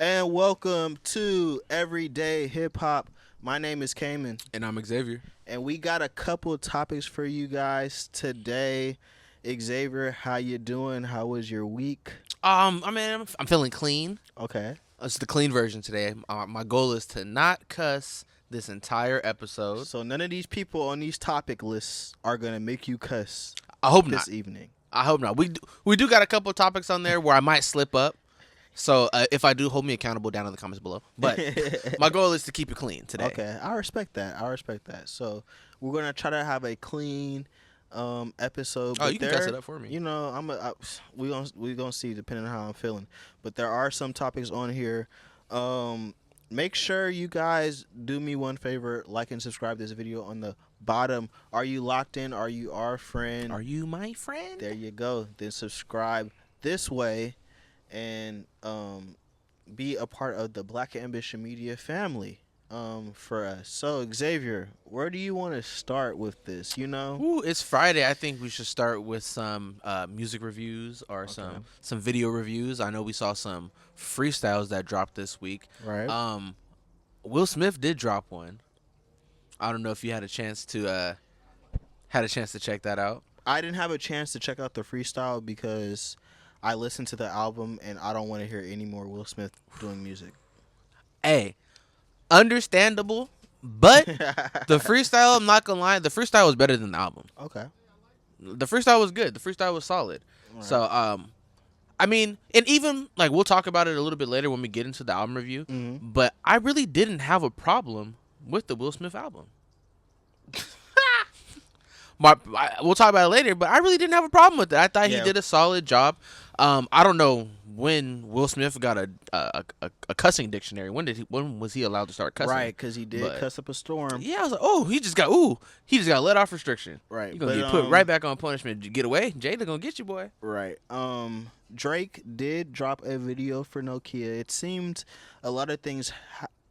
And welcome to Everyday Hip Hop. My name is Cayman, And I'm Xavier. and we got a couple topics for you guys today. Xavier, how you doing? How was your week? I'm feeling clean. Okay. It's the clean version today. My goal is to not cuss this entire episode. So none of these people on these topic lists are gonna make you cuss I hope this not. evening. I hope not. We do got a couple of topics on there where I might slip up. So if I do, hold me accountable down in the comments below. But my goal is to keep it clean today. Okay, I respect that. I respect that. So we're gonna try to have a clean episode. Oh, But you can cuss it up for me. You know, we gonna see depending on how I'm feeling. But there are some topics on here. Make sure you guys do me one favor, like and subscribe this video on the bottom. Are you locked in? Are you our friend? Are you my friend? There you go. Then subscribe this way and be a part of the Black Ambition Media family for us. So Xavier, where do you want to start with this? Ooh, it's Friday. I think we should start with some music reviews or Okay. some video reviews. I know we saw some freestyles that dropped this week. Right. Will Smith did drop one. I don't know if you had a chance to check that out. I didn't have a chance to check out the freestyle because I listened to the album and I don't want to hear any more Will Smith doing music. Hey, understandable, but the freestyle, I'm not gonna lie, the freestyle was better than the album. Okay. The freestyle was good. The freestyle was solid. All So, right. I mean, and even like we'll talk about it a little bit later when we get into the album review. Mhm. But I really didn't have a problem with the Will Smith album. We'll talk about it later, but I really didn't have a problem with it. I thought he Yeah. did a solid job. I don't know when Will Smith got a cussing dictionary. When was he allowed to start cussing? Right, because he did But- cuss up a storm. Yeah, I was like, oh, he just got let off restriction. Right. You gonna but, get put right back on punishment. Get away, Jada gonna get you, boy. Right. Drake did drop a video for Nokia. It seemed a lot of things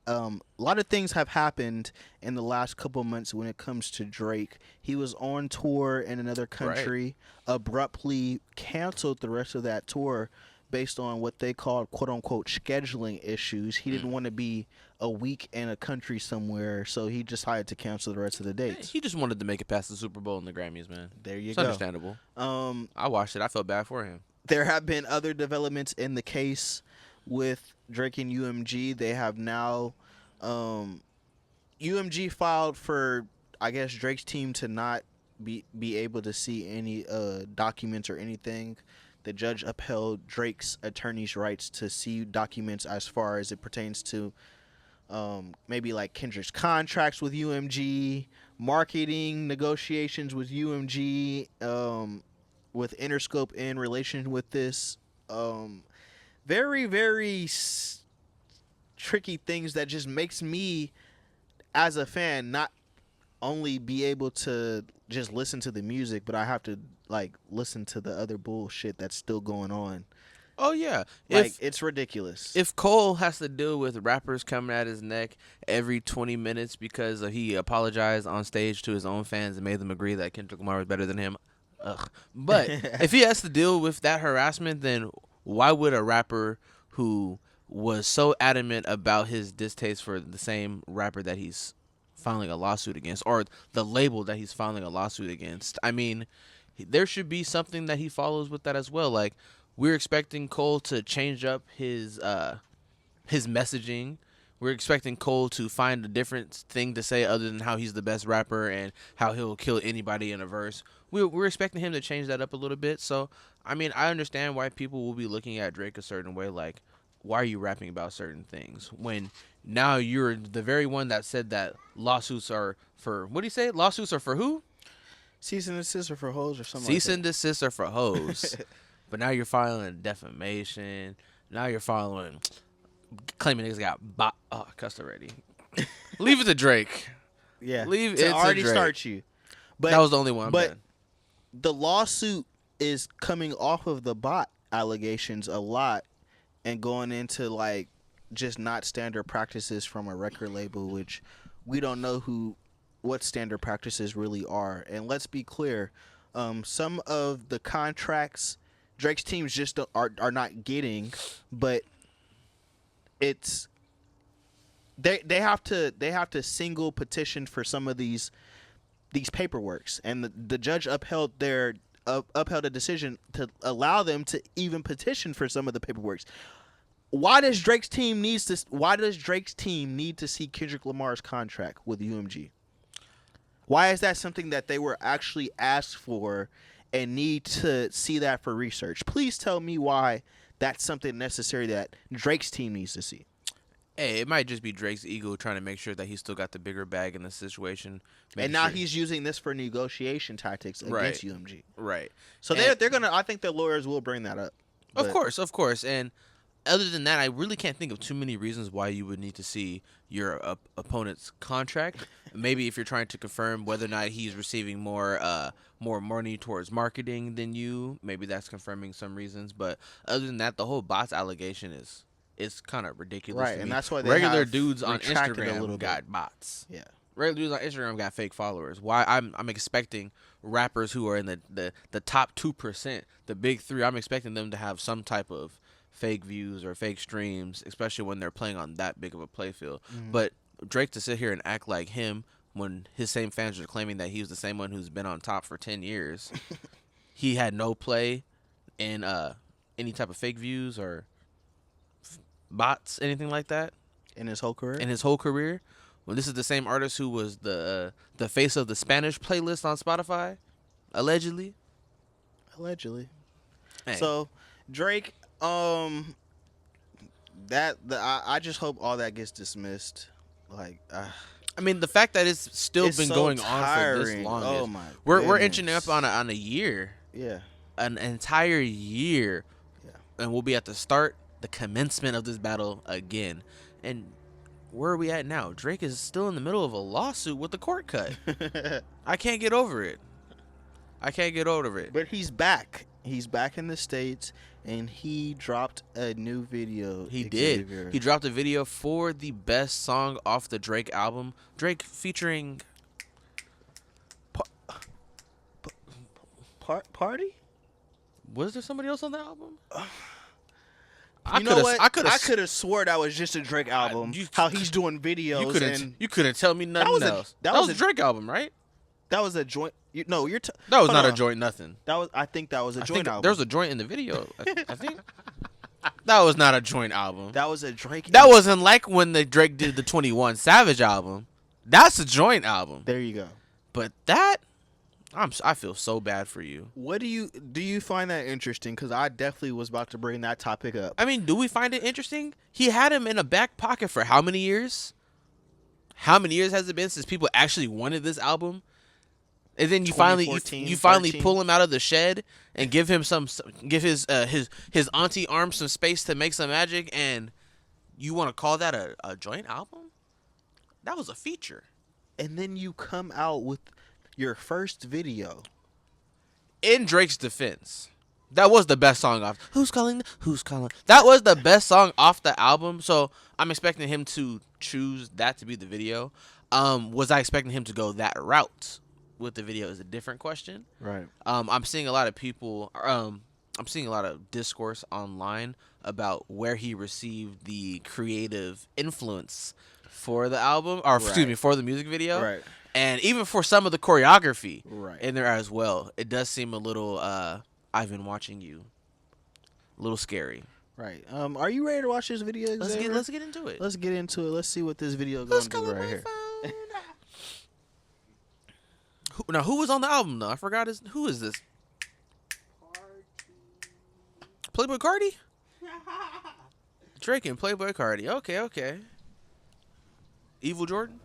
have happened in the last couple months when it comes to Drake. He was on tour in another country, abruptly canceled the rest of that tour based on what they called quote unquote scheduling issues. He didn't want to be a week in a country somewhere, so he decided to cancel the rest of the dates. He just wanted to make it past the Super Bowl and the Grammys, man. There you It's go. understandable. Um I watched it. I felt bad for him. There have been other developments in the case with Drake and UMG. They have now UMG filed for, I guess, Drake's team to not be able to see any documents or anything. The judge upheld Drake's attorney's rights to see documents as far as it pertains to maybe like Kendrick's contracts with UMG, marketing negotiations with UMG, with Interscope in relation with this. Very, very tricky things that just makes me, as a fan, not only be able to just listen to the music, but I have to like listen to the other bullshit that's still going on. Oh yeah, Like it's ridiculous. if Cole has to deal with rappers coming at his neck every 20 minutes because he apologized on stage to his own fans and made them agree that Kendrick Lamar was better than him, ugh. But if he has to deal with that harassment, then why would a rapper who was so adamant about his distaste for the same rapper that he's filing a lawsuit against, or the label that he's filing a lawsuit against, I mean, there should be something that he follows with that as well. Like, we're expecting Cole to change up his messaging. We're expecting Cole to find a different thing to say other than how he's the best rapper and how he'll kill anybody in a verse. We're expecting him to change that up a little bit. So, I mean, I understand why people will be looking at Drake a certain way. Like, why are you rapping about certain things when now you're the very one that said that lawsuits are for, what do you say? Lawsuits are for who? Cease and desist or for hoes or something. Cease and desist are for hoes. But now you're filing defamation. Now you're filing claiming niggas got oh, I cussed already. Leave it to Drake. Yeah, Leave it to to already Drake. start you. But That was the only one. but But the lawsuit is coming off of the bot allegations a lot and going into like just not standard practices from a record label, which we don't know what standard practices really are. And let's be clear, some of the contracts Drake's teams just are not getting, but it's they have to single petition for some of these paperworks, and the judge upheld a decision to allow them to even petition for some of the paperworks. Why does Drake's team need to see Kendrick Lamar's contract with UMG? Why is that something that they were actually asked for and need to see that for research? Please tell me why that's something necessary that Drake's team needs to see. Hey, it might just be Drake's ego trying to make sure that he's still got the bigger bag in the situation. And now he's using this for negotiation tactics against UMG. Right. So they're gonna. I think the lawyers will bring that up. Of course. And other than that, I really can't think of too many reasons why you would need to see your opponent's contract. Maybe if you're trying to confirm whether or not he's receiving more money towards marketing than you, maybe that's confirming some reasons. But other than that, the whole bots allegation is kind of ridiculous. Right, and that's why they regular have dudes on retracted Instagram a little got bit. bots. Yeah. Regular dudes on Instagram got fake followers. Why I'm expecting rappers who are in the top 2%, the big three, I'm expecting them to have some type of fake views or fake streams, especially when they're playing on that big of a playfield. But Drake to sit here and act like him when his same fans are claiming that he was the same one who's been on top for 10 years, he had no play in any type of fake views or bots, anything like that In his whole career. Well, this is the same artist who was the face of the Spanish playlist on Spotify, allegedly. Hey. So Drake, I just hope all that gets dismissed. Like, I mean, the fact that it's still been so going tiring. on for this long. Oh my We're inching up on a year. Yeah. An entire year. Yeah. And we'll be at the commencement of this battle again. And where are we at now? Drake is still in the middle of a lawsuit with the court cut. I can't get over it. But he's back. He's back in the States, and he dropped a new video. He did. He dropped a video for the best song off the Drake album. Drake featuring Party? Was there somebody else on the album? You know what? I could have swore that was just a Drake album. How he's doing videos. You couldn't tell me nothing else. That was a Drake album, right? That was a joint. That was not a joint. Nothing. I think that was a joint album. There was a joint in the video. I think that was not a joint album. That was a Drake. That wasn't like when the Drake did the 21 Savage album. That's a joint album. There you go. But that, I feel so bad for you. What do you find that interesting? Because I definitely was about to bring that topic up. I mean, do we find it interesting? He had him in a back pocket for how many years? How many years has it been since people actually wanted this album? And then you finally pull him out of the shed and give him give his auntie arm some space to make some magic, and you want to call that a joint album? That was a feature. And then you come out with your first video. In Drake's defense, that was the best song off. Who's calling? That was the best song off the album. So I'm expecting him to choose that to be the video. Was I expecting him to go that route with the video is a different question. Right. I'm seeing a lot of people. I'm seeing a lot of discourse online about where he received the creative influence for the album, or excuse me, for the music video. Right. And even for some of the choreography right. in there as well. It does seem a little, I've been watching you, a little scary. Right. Are you ready to watch this video, Xavier? Let's get into it. Let's see what this video is going to do right here. Now, who was on the album, though? I forgot who is this? Playboy Cardi? Drake and Playboy Cardi. Okay. Evil Jordan?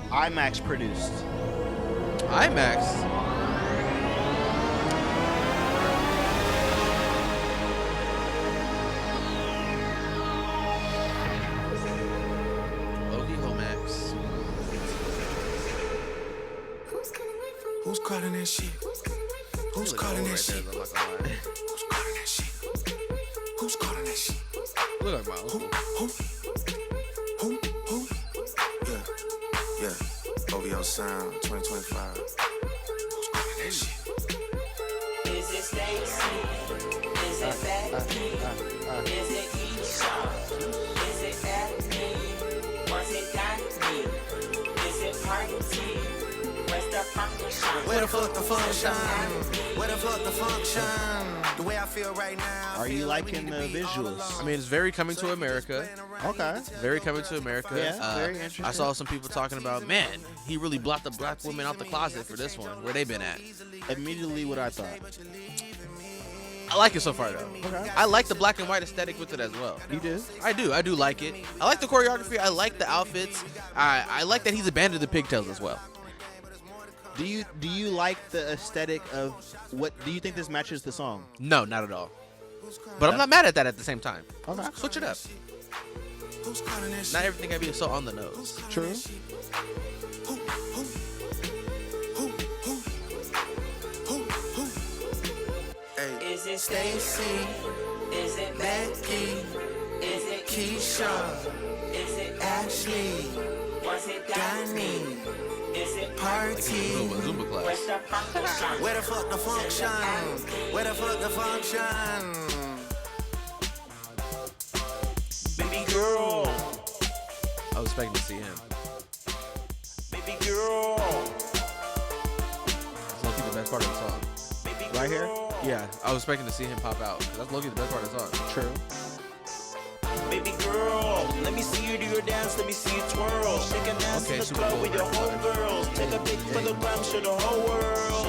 IMAX produced. IMAX? Who's calling that shit? Who's calling that shit? Who's calling that shit? Who's calling that shit? Look like my uncle. Who? Yeah. OVO Sound 2025. Who's calling that shit? Is it Stacy? Is it Becky? Is it Keisha? Is it Ethne? Was it Daphne? Is it Party? Where's the function? Where the fuck the function? Where the fuck the function? The way I feel right now. Are you liking the visuals? I mean, it's very Coming to America. Okay. Very Coming to America. Yeah, very interesting. I saw some people talking about, man, he really blocked the black women out the closet for this one. Where they been at? Immediately what I thought. I like it so far, though. Okay. I like the black and white aesthetic with it as well. You do? I do like it. I like the choreography. I like the outfits. I like that he's abandoned the pigtails as well. Do you like the aesthetic of what? Do you think this matches the song? No, not at all. But I'm not mad at that at the same time. Okay. Switch it up. Who's calling that shit? Not everything can be so on the nose. True. Hey, Is it Stacy? Is it Becky? Is it Keisha? Is it Ashley? Was it Danny? Is it Party? Zumba class. Where's the function? where the fuck the function? Where the fuck the function? Baby girl, I was expecting to see him. baby girl, That's low-key the best part of the song. baby Right here? girl, Yeah, I was expecting to see him pop out. That's low-key the best part of the song. True. baby girl. Let me see you do your dance, let me see you twirl. Shake and dance Okay, in the Super club Bowl with your record. homegirls. Take a pic for the gram, show the whole world.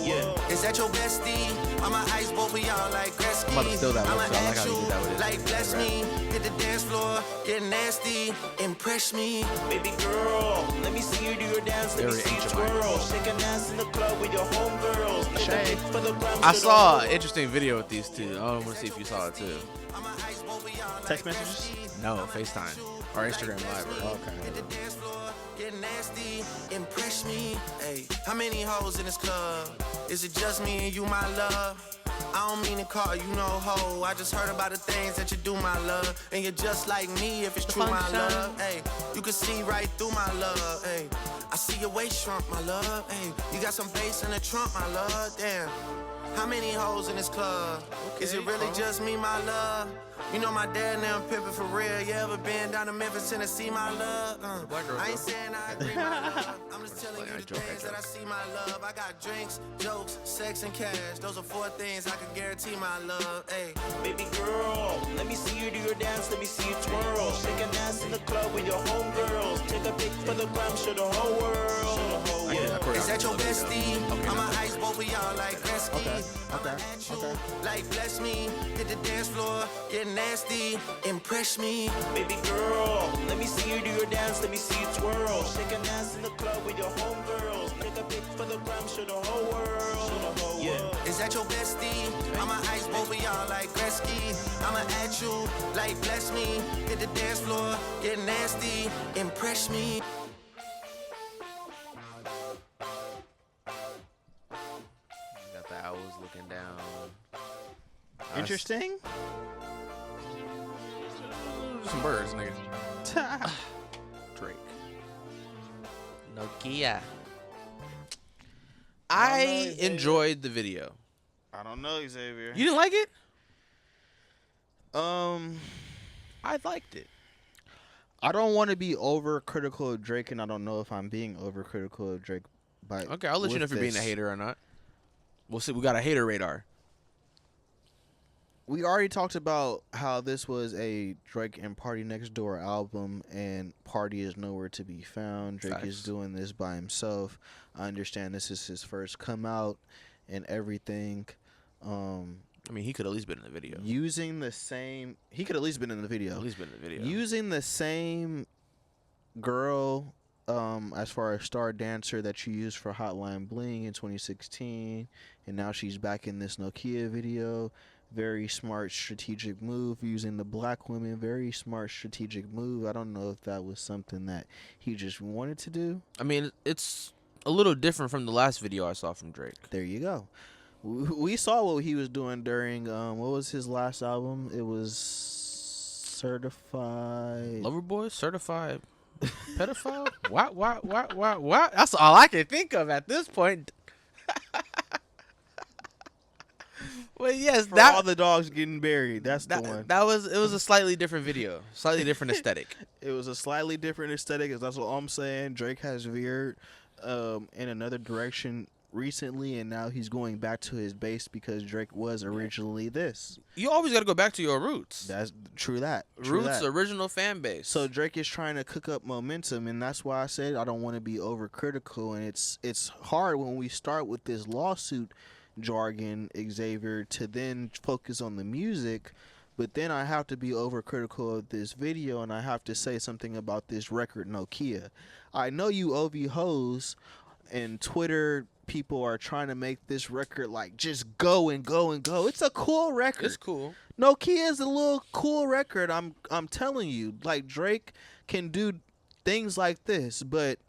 Yeah. Is that your bestie? I'ma ice both of y'all like Gretzky. I'm about to steal that one, I'ma so I like ask how you you, did that with it. like bless me. Hit the dance floor, get nasty, impress me. Baby girl, let me see you do your dance, let me Very see you ancient twirl. Shake and dance in the club with your homegirls. Take a pic for the gram, I show the saw whole an interesting video with these two. I want to see if you saw it too. I'ma ice both of y'all like Text messages? No, FaceTime or Instagram Live. Or Okay. Hit the dance floor, get nasty, impress me. Hey, how many hoes in this club? Is it just me and you, my love? I don't mean to call you no hoe. I just heard about the things that you do, my love. And you're just like me if it's true, my love. Hey, you can see right through my love. Hey, I see your waist shrunk, my love. Hey, you got some bass in the trunk, my love. Damn. How many hoes in this club? Is it really just me, my love? You know my dad now pimping for real. You ever been down to Memphis, Tennessee, my love? Black girl, I ain't though. saying I agree, my love. I'm just telling playing. you I the joke, I things that joke. I see, my love. I got drinks, jokes, sex, and cash. Those are 4 things I can guarantee, my love. Hey, Baby girl, let me see you do your dance, let me see you twirl. Shake and dance in the club with your homegirls. Take a pic for the gram, show the whole world. Yeah. is that your bestie? Okay, I'ma no. ice both of y'all like Gretzky. Okay, I'ma okay, at you okay. like bless me. Hit the dance floor, get nasty, impress me. Baby girl, let me see you do your dance, let me see you twirl. Shake and dance in the club with your homegirls. Take a pic for the gram, show the whole world. Yeah. Is that your bestie? I'ma ice both of y'all like Gretzky. I'ma at you like bless me. Hit the dance floor, get nasty, impress me. Got the owls looking down. Interesting. Some birds, nigga. Drake. Nokia. I enjoyed the video. I don't know, Xavier. You didn't like it? I liked it. I don't want to be overcritical of Drake, and I don't know if I'm being overcritical of Drake. By Okay, I'll let you know if you're being a hater or not. We'll see. We got a hater radar. We already talked about how this was a Drake and Party Next Door album, and Party is nowhere to be found. Drake is Facts. doing this by himself. I understand this is his first come out and everything. I mean, he could at least been in the video. Using the same, he could at least been in the video. At least been in the video. Using the same girl, as far as star dancer that you used for Hotline Bling in 2016, and now she's back in this Nokia video. Very smart strategic move. Using the black women, very smart strategic move. I don't know if that was something that he just wanted to do. I mean, it's a little different from the last video I saw from Drake. There you go. We saw what he was doing during what was his last album? It was Certified Loverboy, certified pedophile. What? That's all I can think of at this point. Well, yes, For that all the dogs getting buried. That's the one. that was it was a slightly different video, slightly different aesthetic. It was a slightly different aesthetic. That's what I'm saying. Drake has veered in another direction recently, and now he's going back to his base because Drake was originally this. You always got to go back to your roots. That's true. Roots, original fan base. So Drake is trying to cook up momentum, and that's why I said I don't want to be overcritical. And it's hard when we start with this lawsuit jargon, Xavier, to then focus on the music. But then I have to be overcritical of this video, and I have to say something about this record, Nokia. I know you OV hoes and Twitter people are trying to make this record like just go and go and go. It's a cool record. it's cool. Nokia is a little cool record. I'm telling you, like Drake can do things like this, but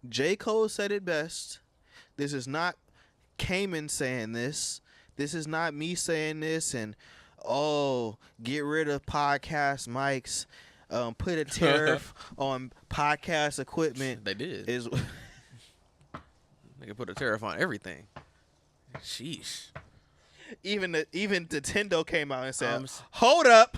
J. Cole said it best. This is not Cayman saying this. This is not me saying this and get rid of podcast mics. Put a tariff on podcast equipment. They did. Is They could put a tariff on everything. Sheesh. even Nintendo came out and said, "Hold up,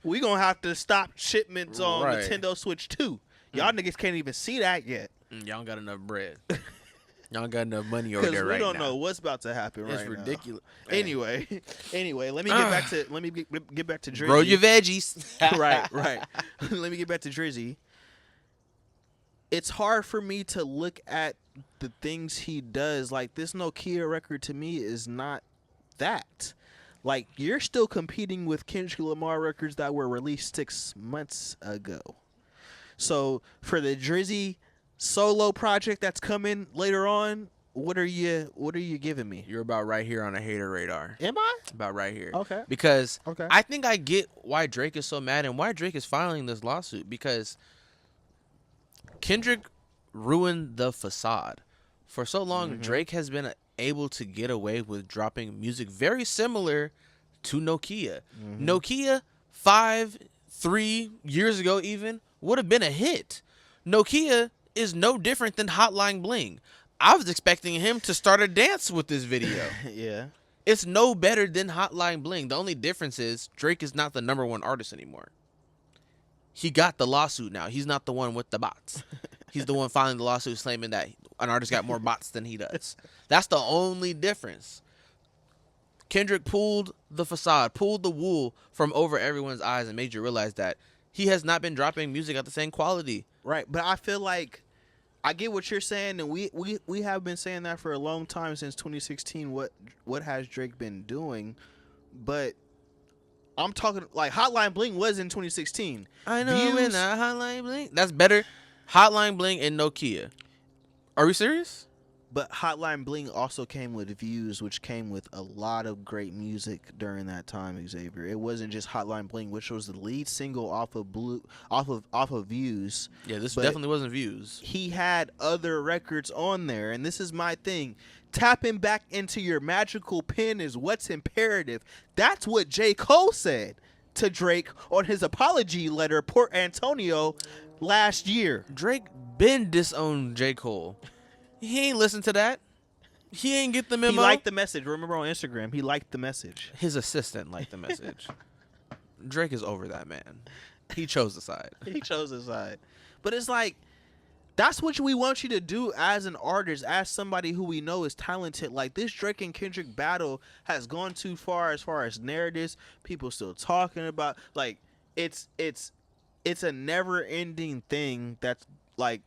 we gonna have to stop shipments on Right. Nintendo Switch 2. Y'all niggas can't even see that yet Y'all don't got enough bread. Y'all don't got enough money over because there we right don't now. know what's about to happen It's right ridiculous. now. Anyway, let me get back to Drizzy. Grow your veggies. right. Let me get back to Drizzy. It's hard for me to look at the things he does. Like, this Nokia record to me is not that. Like, you're still competing with Kendrick Lamar records that were released 6 months ago. So for the Drizzy solo project that's coming later on, what are you giving me? You're about right here on a hater radar. Am I? About right here. Okay. Because Okay. I think I get why Drake is so mad and why Drake is filing this lawsuit, because Kendrick ruined the facade. For so long, Drake has been able to get away with dropping music very similar to Nokia. Nokia 3 years ago even would have been a hit. Nokia is no different than Hotline Bling. I was expecting him to start a dance with this video. Yeah. It's no better than Hotline Bling. The only difference is Drake is not the #1 artist anymore. He got the lawsuit now. He's not the one with the bots. He's the one filing the lawsuit claiming that an artist got more bots than he does. That's the only difference. Kendrick pulled the facade, pulled the wool from over everyone's eyes and made you realize that he has not been dropping music at the same quality. Right, but I feel like I get what you're saying, and we have been saying that for a long time since 2016. What has Drake been doing? But I'm talking like Hotline Bling was in 2016. I know Views- when Hotline Bling. That's better. Hotline Bling and Nokia. Are we serious? But Hotline Bling also came with Views, which came with a lot of great music during that time, Xavier. It wasn't just Hotline Bling, which was the lead single off of Views. Yeah, this But definitely wasn't Views. He had other records on there, and this is my thing. Tapping back into your magical pen is what's imperative. That's what J. Cole said to Drake on his apology letter, Port Antonio, last year. Drake been disowned J. Cole. He ain't listen to that. He ain't get the memo. He liked the message. Remember on Instagram, he liked the message. His assistant liked the message. Drake is over that man. He chose the side. He chose his side. But it's like, that's what we want you to do as an artist, as somebody who we know is talented. Like, this Drake and Kendrick battle has gone too far as narratives. People still talking about, like, it's a never-ending thing that's like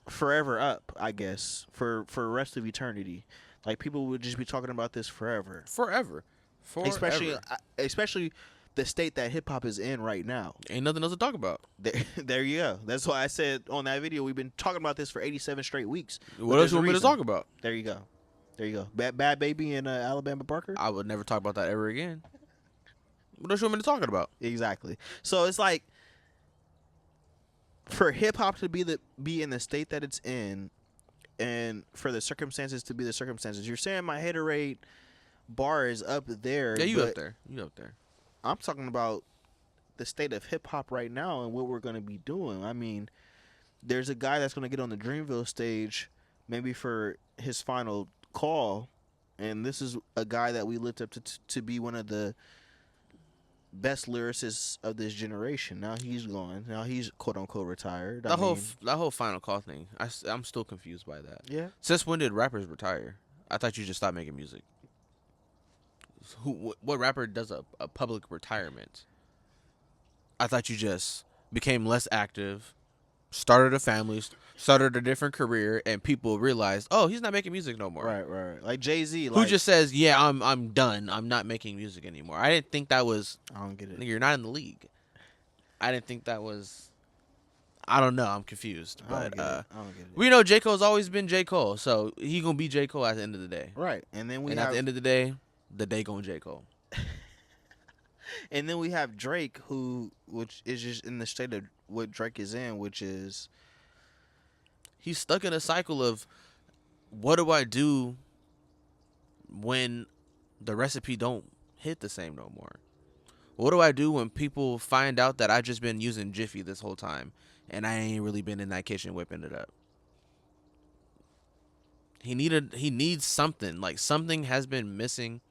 forever up, I guess, for the rest of eternity. Like, people would just be talking about this forever. Forever. Especially the state that hip hop is in right now. Ain't nothing else to talk about. There you go. That's why I said on that video we've been talking about this for 87 straight weeks. What else you want me to talk about? There you go. Bad Baby and Alabama Barker. I would never talk about that ever again. What else you want me to talk about? Exactly. So it's like, for hip hop to be in the state that it's in, and for the circumstances to be the circumstances. You're saying my hater rate bar is up there. Yeah, you but up there. You up there. I'm talking about the state of hip hop right now and what we're going to be doing. I mean, there's a guy that's going to get on the Dreamville stage maybe for his final call and this is a guy that we looked up to be one of the best lyricists of this generation. Now he's gone. Now he's quote unquote retired. That whole Final Call thing. I'm still confused by that. Yeah. Since when did rappers retire? I thought you just stopped making music. What rapper does a public retirement? I thought you just became less active, started a family, started a different career, and people realized, oh, he's not making music no more. Right. Like Jay-Z. Who just says, yeah, I'm done. I'm not making music anymore. I didn't think that was. I don't get it. You're not in the league. I didn't think that was. I don't know. I'm confused. But I don't get it. we know J. Cole's always been J. Cole, so he gonna be J. Cole at the end of the day. Right, and then at the end of the day going J. Cole. And then we have Drake, which is just in the state of what Drake is in, which is he's stuck in a cycle of what do I do when the recipe don't hit the same no more? What do I do when people find out that I just been using Jiffy this whole time and I ain't really been in that kitchen whipping it up? He needs something. Like something has been missing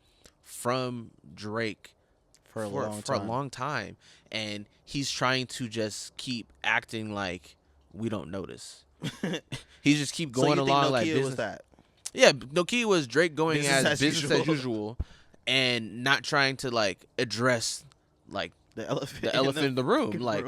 from Drake for a long time, and he's trying to just keep acting like we don't notice. He just keep going so you along think like Nokia business. was that? Yeah, Nokia was Drake going Business as as business usual. as usual, and not trying to like address like The elephant, in the room. Like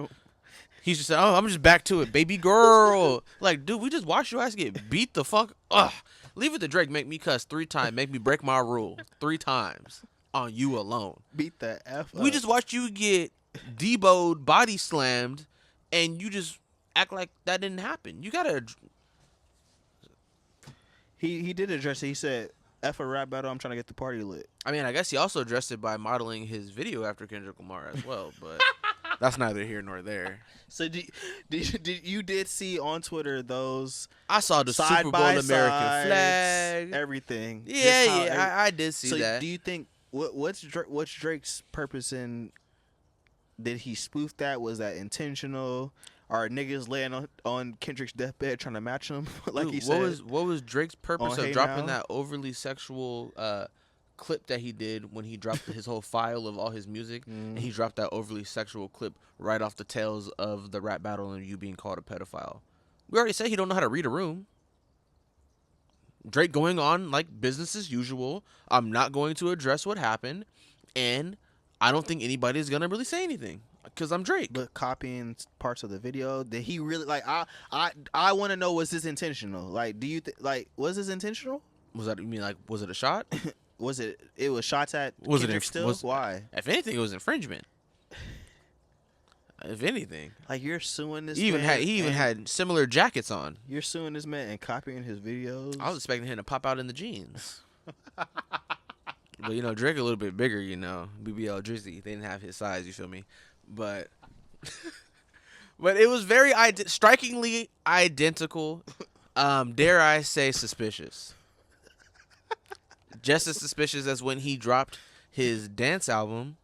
he's just saying, "Oh, I'm just back to it, baby girl." Like, dude, we just watched your ass get beat the fuck. Ugh, leave it to Drake. Make me cuss 3 times. Make me break my rule 3 times on you alone. Beat the F up. We just watched you get Debo'd, body slammed, and you just act like that didn't happen. You gotta. He did address it. He said, "F a rap battle. I'm trying to get the party lit." I mean, I guess he also addressed it by modeling his video after Kendrick Lamar as well, but that's neither here nor there. So you did see on Twitter those I saw the side Super Bowl by American sides, flag, everything. Yeah, I did see so that. Do you think what's Drake's purpose in? Did he spoof that? Was that intentional? Are niggas laying on Kendrick's deathbed trying to match him? Like Dude, he said. What was Drake's purpose on of Hey dropping Now? that overly sexual clip that he did when he dropped his whole file of all his music, and he dropped that overly sexual clip right off the tails of the rap battle and you being called a pedophile? We already said he don't know how to read a room. Drake going on like business as usual. I'm not going to address what happened, and I don't think anybody's gonna really say anything because I'm Drake. But copying parts of the video, did he really like? I want to know, was this intentional? Like, do you was this intentional? Was that, you mean like, was it a shot? Was it? It was shots at Was it Kendrick still? Why? If anything, it was infringement. If anything, Like, you're suing this. he even had similar jackets on. You're suing this man and copying his videos. I was expecting him to pop out in the jeans. But, you know, Drake a little bit bigger, you know. BBL Drizzy. They didn't have his size, you feel me? But but it was very strikingly identical. Dare I say suspicious. Just as suspicious as when he dropped his dance album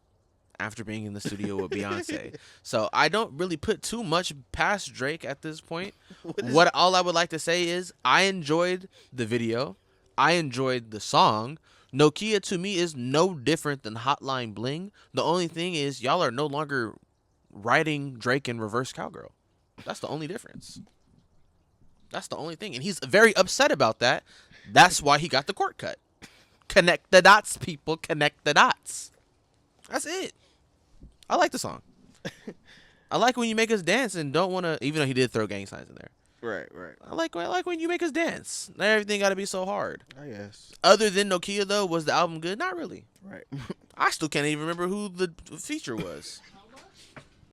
after being in the studio with Beyonce. So I don't really put too much past Drake at this point. All I would like to say is I enjoyed the video. I enjoyed the song. Nokia to me is no different than Hotline Bling. The only thing is y'all are no longer writing Drake in reverse cowgirl. That's the only difference. That's the only thing. And he's very upset about that. That's why he got the court cut. Connect the dots, people. Connect the dots. That's it. I like the song. I like when you make us dance and don't want to, even though he did throw gang signs in there. Right. I like when you make us dance. Not everything got to be so hard. I guess. Other than Nokia, though, was the album good? Not really. Right. I still can't even remember who the feature was.